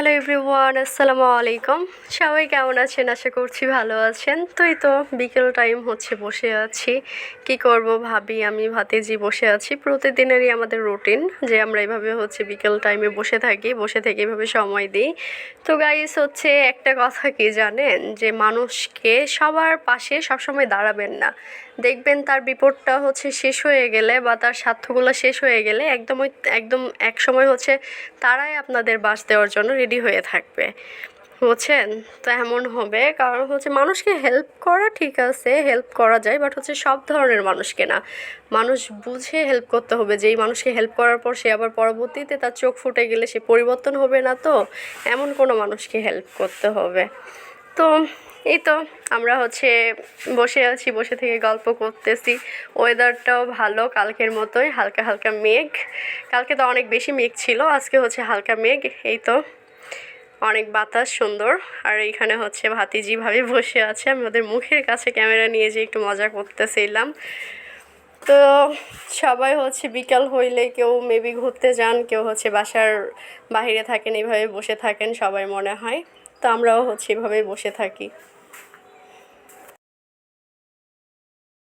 Hello everyone, আসসালামু আলাইকুম। সবাই কেমন আছেন? আশা করছি ভালো আছেন। তো এই তো বিকেল টাইম হচ্ছে, বসে আছি। কি করব ভাবি, আমি ভাতিজি বসে আছি। প্রতিদিনেরই আমাদের রুটিন যে আমরা এভাবে হচ্ছে বিকেল টাইমে বসে থাকি, বসে থেকে এভাবে সময় দিই। তো গাইস হচ্ছে একটা কথা কি জানেন, যে মানুষকে সবার পাশে সবসময় দাঁড়াবেন না। দেখবেন তার বিপদটা হচ্ছে শেষ হয়ে গেলে বা তার স্বার্থগুলো শেষ হয়ে গেলে একদম এক সময় হচ্ছে তারাই আপনাদের বাঁশ দেওয়ার জন্য রেডি হয়ে থাকবে, বুঝছেন? তো এমন হবে, কারণ হচ্ছে মানুষকে হেল্প করা ঠিক আছে, হেল্প করা যায়, বাট হচ্ছে সব ধরনের মানুষকে না। মানুষ বুঝে হেল্প করতে হবে। যেই মানুষকে হেল্প করার পর সে আবার পরবর্তীতে তার চোখ ফুটে গেলে সে পরিবর্তন হবে না, তো এমন কোনো মানুষকে হেল্প করতে হবে। তো এই তো আমরা হচ্ছে বসে আছি, বসে থেকে গল্প করতেছি। ওয়েদারটাও ভালো, কালকের মতোই হালকা হালকা মেঘ। কালকে তো অনেক বেশি মেঘ ছিল, আজকে হচ্ছে হালকা মেঘ। এই তো অনেক বাতাস সুন্দর। আর এইখানে হচ্ছে ভাতিজি ভাবি বসে আছে, আমি ওদের মুখের কাছে ক্যামেরা নিয়ে যে একটু মজা করতেছিলাম। তো সবাই হচ্ছে বিকাল হইলে কেউ মেবি ঘুরতে যান, কেউ হচ্ছে বাসার বাহিরে থাকেন, এইভাবে বসে থাকেন সবাই মনে হয়। তো আমরাও হচ্ছে এভাবেই বসে থাকি।